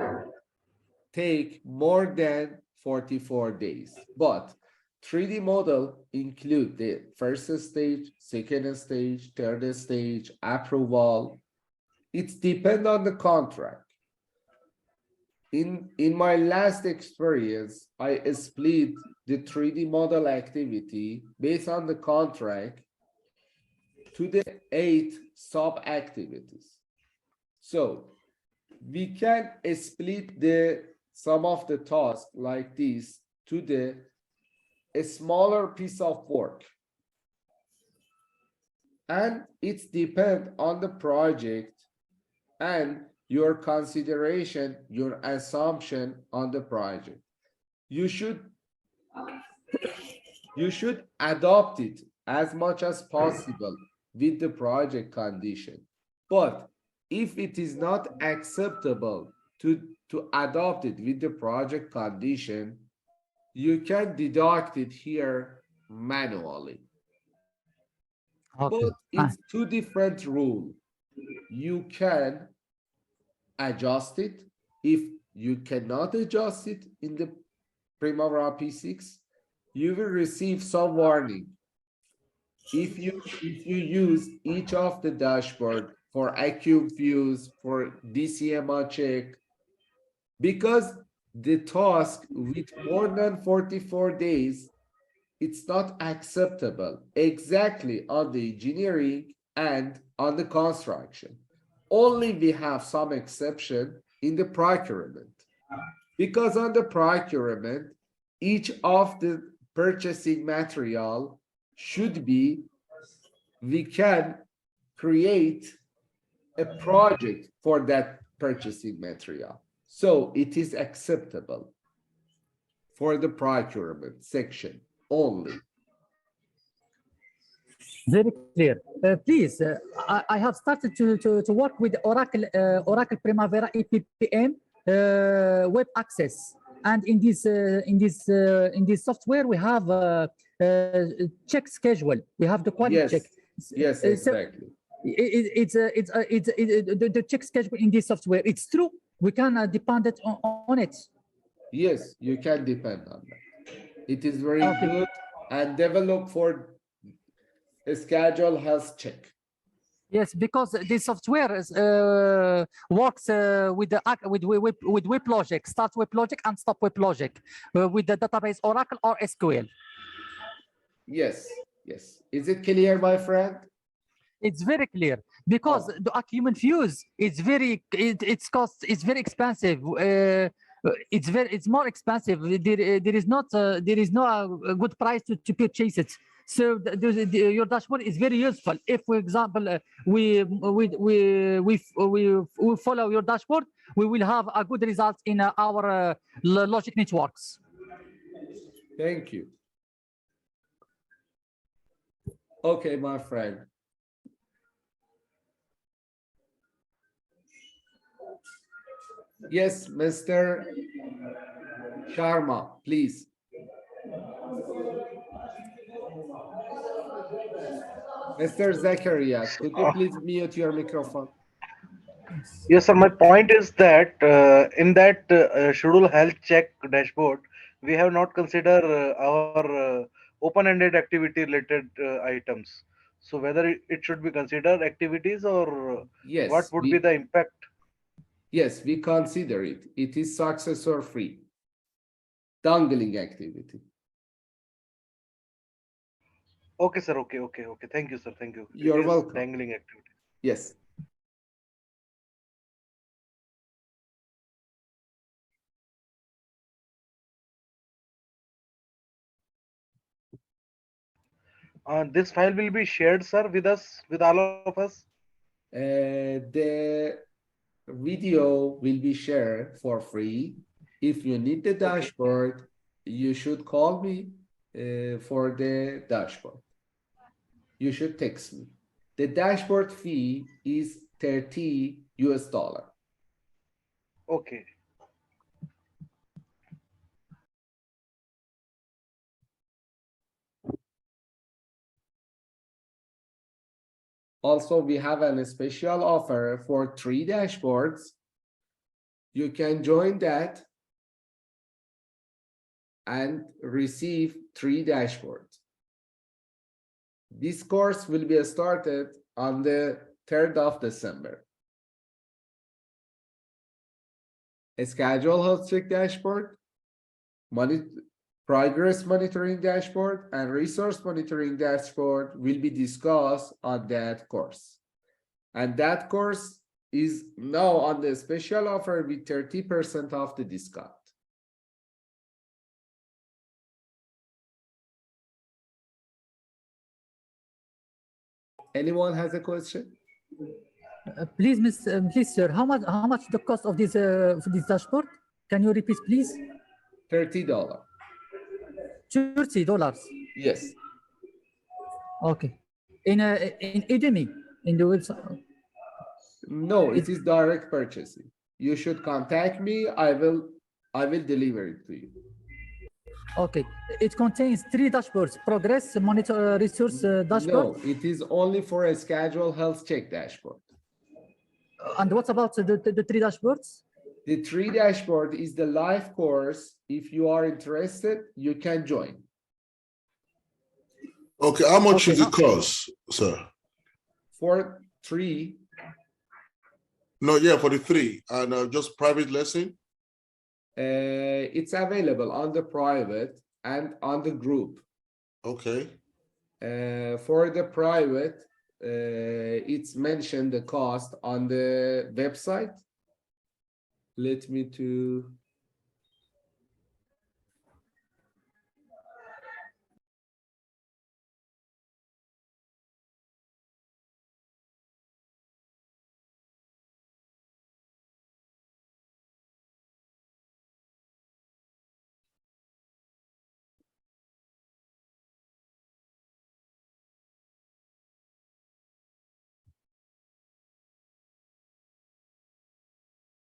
take more than 44 days, but 3D model include the first stage, second stage, third stage, approval. It depends on the contract. In my last experience, I split the 3D model activity based on the contract to the 8 sub-activities. So we can split some of the tasks like this to a smaller piece of work. And it depends on the project and your consideration, your assumption on the project. You should adopt it as much as possible with the project condition. But if it is not acceptable to adopt it with the project condition, you can deduct it here manually. Okay. But it's two different rules. You can adjust it. If you cannot adjust it in the Primavera P6, you will receive some warning. If you use each of the dashboard for acumen fuse, for DCMA check, because the task with more than 44 days, it's not acceptable exactly on the engineering and on the construction. Only we have some exception in the procurement, because on the procurement, each of the purchasing material should be, we can create a project for that purchasing material. So it is acceptable for the procurement section only. Very clear. Please, I have started to work with Oracle Primavera EPPM web access, and in this software we have check schedule. We have the quality check. Yes, exactly. The check schedule in this software. It's true. We can depend on it. Yes, you can depend on that. It is very good and developed for a schedule health check. Yes, because this software works with web logic, start web logic and stop web logic with the database Oracle or SQL. Yes, yes. Is it clear, my friend? It's very clear, because the acumen fuse is very very expensive. It's more expensive. There is no good price to purchase it. So your dashboard is very useful. If, for example, we follow your dashboard, we will have a good result in our logic networks. Thank you. Okay, my friend. Yes, Mr. Sharma, please. Mr. Zakaria, could you please mute your microphone? Yes, sir. My point is that in that schedule health check dashboard, we have not considered our open-ended activity related items. So whether it should be considered activities or Yes, what would be the impact? Yes, we consider it. It is success or free. Dangling activity. Okay, sir. Okay. Thank you, sir. Thank you. It You're is welcome. dangling activity. Yes. This file will be shared, sir, with us, with all of us. The video will be shared for free. If you need the Okay. dashboard, you should call me for the dashboard. You should text me. The dashboard fee is $30. Okay. Also, we have a special offer for 3 dashboards. You can join that and receive 3 dashboards. This course will be started on the 3rd of December. A schedule health check dashboard, progress monitoring dashboard, and resource monitoring dashboard will be discussed on that course. And that course is now on the special offer with 30% off the discount. Anyone has a question? Please, sir, how much the cost of this dashboard? Can you repeat, please? $30. $30. Yes. Okay. In Udemy, in the website. No, it is direct purchasing. You should contact me. I will deliver it to you. Okay. It contains 3 dashboards: progress, monitor, resource dashboard. No, it is only for a schedule health check dashboard. And what about the 3 dashboards? The 3 dashboard is the live course. If you are interested, you can join. Okay, how much Okay, is the cost, sir? For 3, No, yeah, for the 3 and just private lesson. it's available on the private and on the group. Okay. For the private, it's mentioned the cost on the website. Let me to.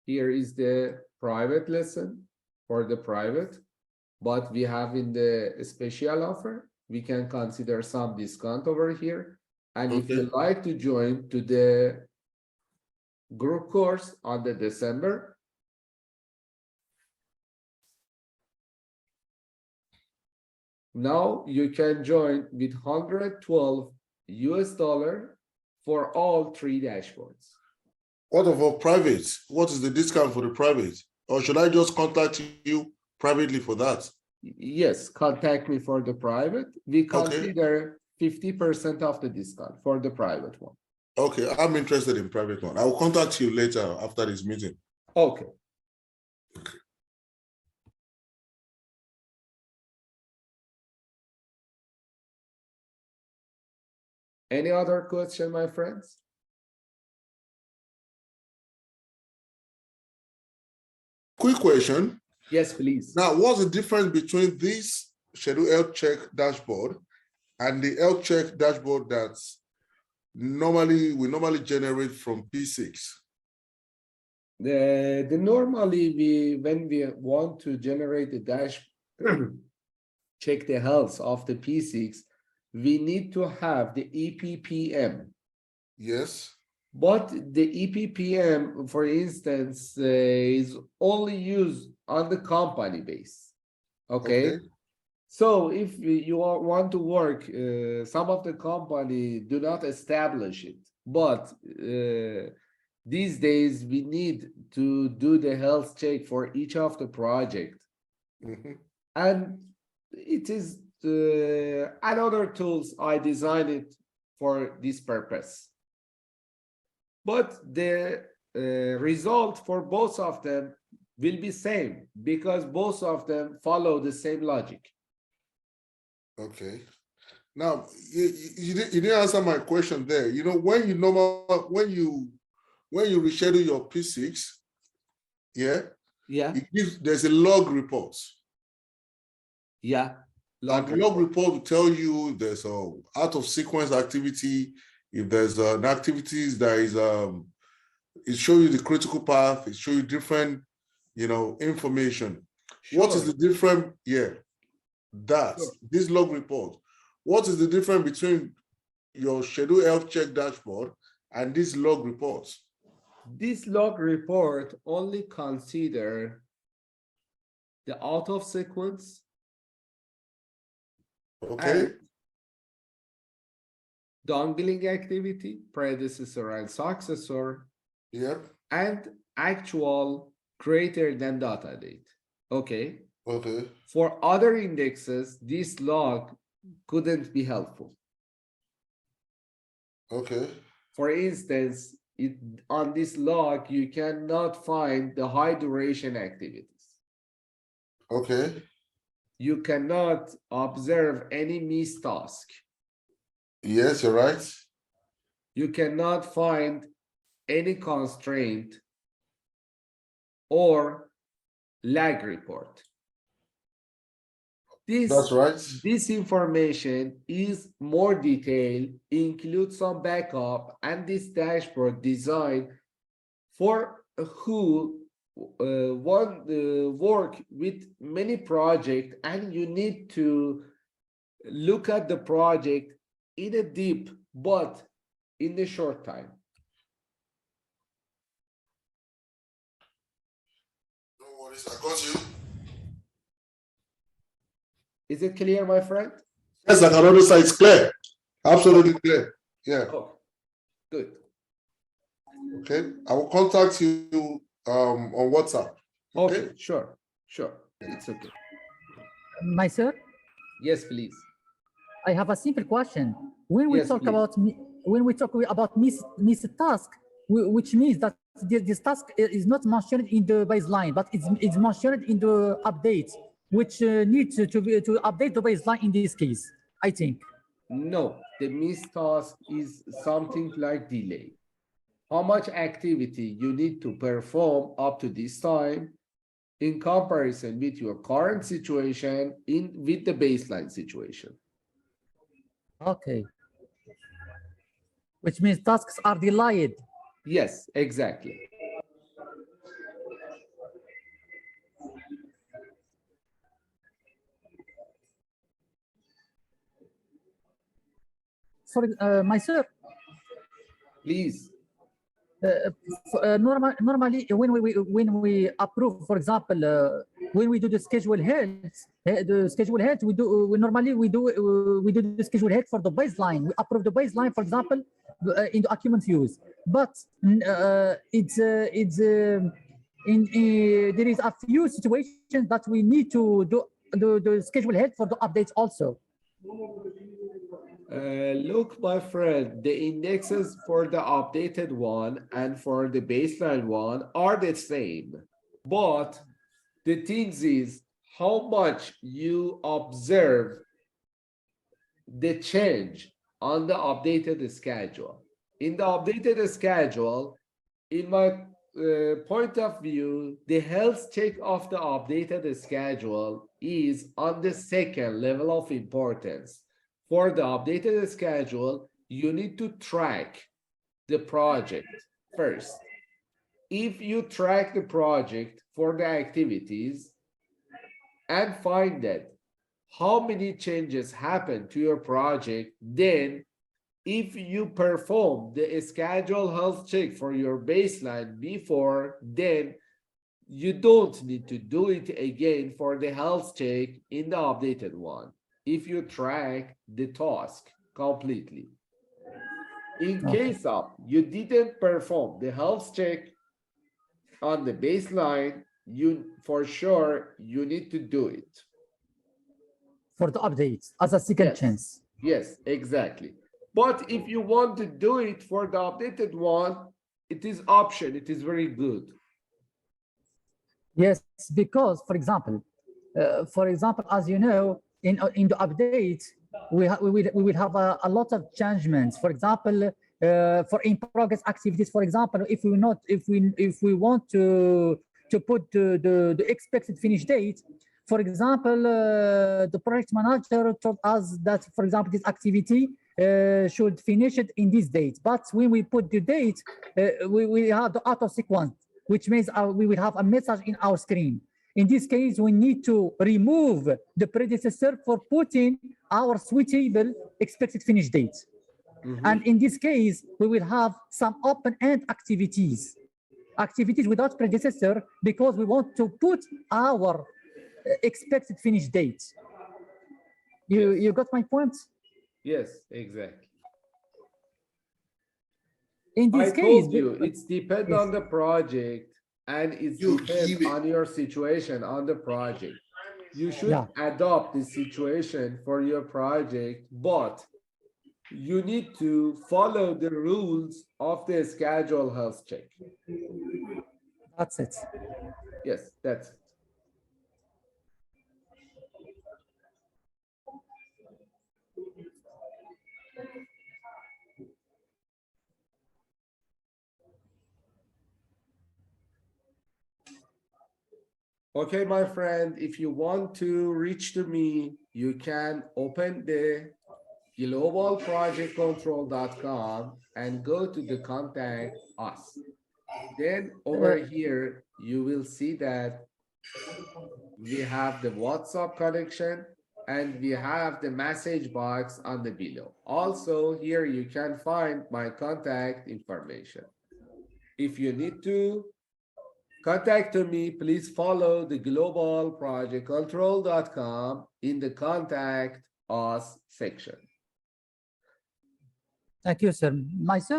Here is the private lesson for the private, but we have in the special offer, we can consider some discount over here. And if you Okay. like to join to the group course on the December, now you can join with $112 for all 3 dashboards. What about private? What is the discount for the private? Or should I just contact you privately for that? Yes, contact me for the private. We Okay. consider 50% of the discount for the private one. Okay, I'm interested in private one. I will contact you later after this meeting. Okay. Any other question, my friends? Quick question. Yes, please. Now, what's the difference between this schedule health check dashboard and the health check dashboard that's we normally generate from P6? Normally when we want to generate the dash check the health of the P6, we need to have the EPPM. Yes. But the EPPM, for instance, is only used on the company base. Okay. So if you want to work, some of the company do not establish it, but these days we need to do the health check for each of the project. Mhm. And it is and other tools, I designed it for this purpose. But the result for both of them will be same because both of them follow the same logic. Okay. Now you didn't answer my question there. You know, when you reschedule your P6, yeah, there's a log report. Yeah. And the log report will tell you there's a out of sequence activity. If there's an activities that is it shows you the critical path, it shows you different, information. Sure. What is the difference? Yeah, this log report. What is the difference between your schedule health check dashboard and this log report? This log report only consider the out of sequence. Okay. Dangling activity, predecessor and successor. Yep. And actual greater than data date. Okay. Okay. For other indexes, this log couldn't be helpful. Okay. For instance, on this log, you cannot find the high duration activities. Okay. You cannot observe any missed task. Yes, you're right. You cannot find any constraint or lag report. That's right. This information is more detailed, includes some backup, and this dashboard designed for who want to work with many projects, and you need to look at the project in a deep, but in a short time. No worries, I got you. Is it clear, my friend? Yes, I can understand. It's clear. Absolutely clear. Yeah. Oh, good. Okay. I will contact you on WhatsApp. Okay, sure. It's okay. My sir, Yes, please. I have a simple question. When we Yes, talk please. about missed task, which means that this task is not mentioned in the baseline, but it's mentioned in the update, which needs to update the baseline in this case, I think. No, the missed task is something like delay. How much activity you need to perform up to this time in comparison with your current situation with the baseline situation. Okay. Which means tasks are delayed. Yes, exactly. Sorry, my sir. Please. Normally, when we approve, for example, when we do the schedule health, we normally do the schedule health for the baseline. We approve the baseline, for example, in the document use. But there is a few situations that we need to do the schedule health for the updates also. Look, my friend, the indexes for the updated one and for the baseline one are the same. But the thing is how much you observe the change on the updated schedule. In the updated schedule, in my point of view, the health check of the updated schedule is on the second level of importance. For the updated schedule, you need to track the project first. If you track the project for the activities and find that how many changes happen to your project, then if you perform the schedule health check for your baseline before, then you don't need to do it again for the health check in the updated one. If you track the task completely. In case of you didn't perform the health check on the baseline, for sure you need to do it. for the updates as a second Yes. chance. Yes, exactly. But if you want to do it for the updated one, it is option. It is very good. Yes, because for example, as you know, in the update, we will have a lot of changements. For example, for in progress activities. For example, if we want to put the expected finish date. For example, the project manager told us that, for example, this activity should finish it in this date. But when we put the date, we have the auto sequence, which means we will have a message in our screen. In this case, we need to remove the predecessor for putting our suitable expected finish date. And in this case, we will have some open-end activities without predecessor, because we want to put our expected finish date. You got my point? Yes, exactly. In this I case, told you, it's depend on the project, and it's You depend keep it. on your situation on the project. You should Yeah. adopt the situation for your project, but you need to follow the rules of the schedule health check. that's it. Yes, that's it. Okay, my friend, if you want to reach to me, you can open the globalprojectcontrol.com and go to the contact us. Then over here, you will see that we have the WhatsApp connection and we have the message box on the below. Also, here you can find my contact information. If you need to contact me, please follow the globalprojectcontrol.com in the contact us section. Thank you, sir.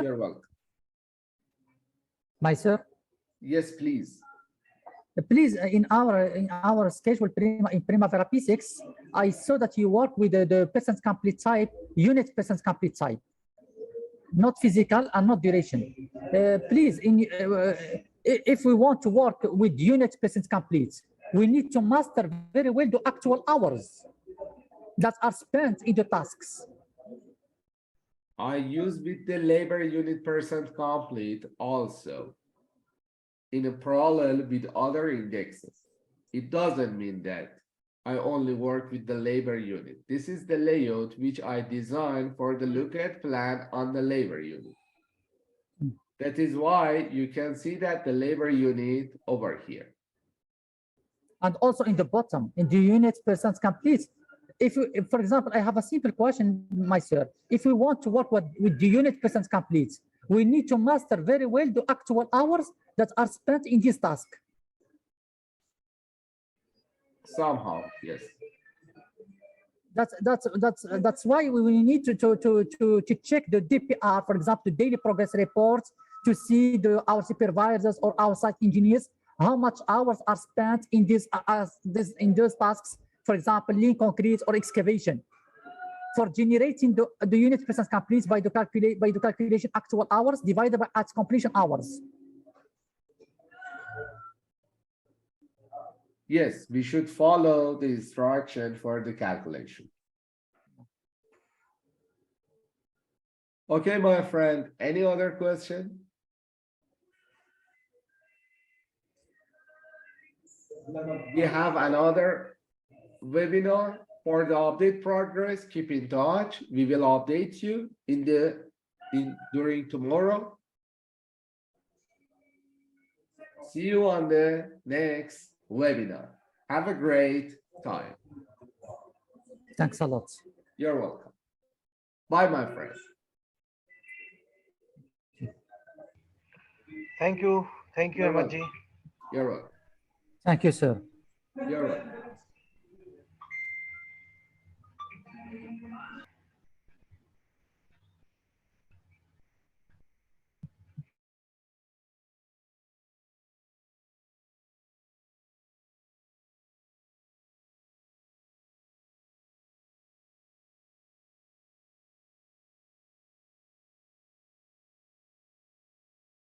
You're welcome. Sir. Yes, please. Please, in our schedule in Primavera P6, I saw that you work with the persons complete type, unit persons complete type, not physical and not duration. Please, if we want to work with unit persons complete, we need to master very well the actual hours that are spent in the tasks. I use with the labor unit percent complete also in a parallel with other indexes. It doesn't mean that I only work with the labor unit. This is the layout which I designed for the lookup plan on the labor unit. That is why you can see that the labor unit over here. And also in the bottom, in the unit persons complete, if for example, I have a simple question, sir. If we want to work with the unit persons complete, we need to master very well the actual hours that are spent in this task. Somehow, yes. That's why we need to check the DPR, for example, the daily progress reports, to see our supervisors or our site engineers, how much hours are spent in in those tasks. For example, lean concrete or excavation, for generating the unit persons complete by the calculation actual hours divided by its completion hours. Yes, we should follow the instruction for the calculation. Okay, my friend, any other question? We have another webinar for the update progress. Keep in touch. We will update you during tomorrow. See you on the next webinar. Have a great time. Thanks a lot. You're welcome. Bye, my friend. Thank you. Thank you, You're Ahmed ji. welcome. You're welcome. Thank you, sir. You're welcome.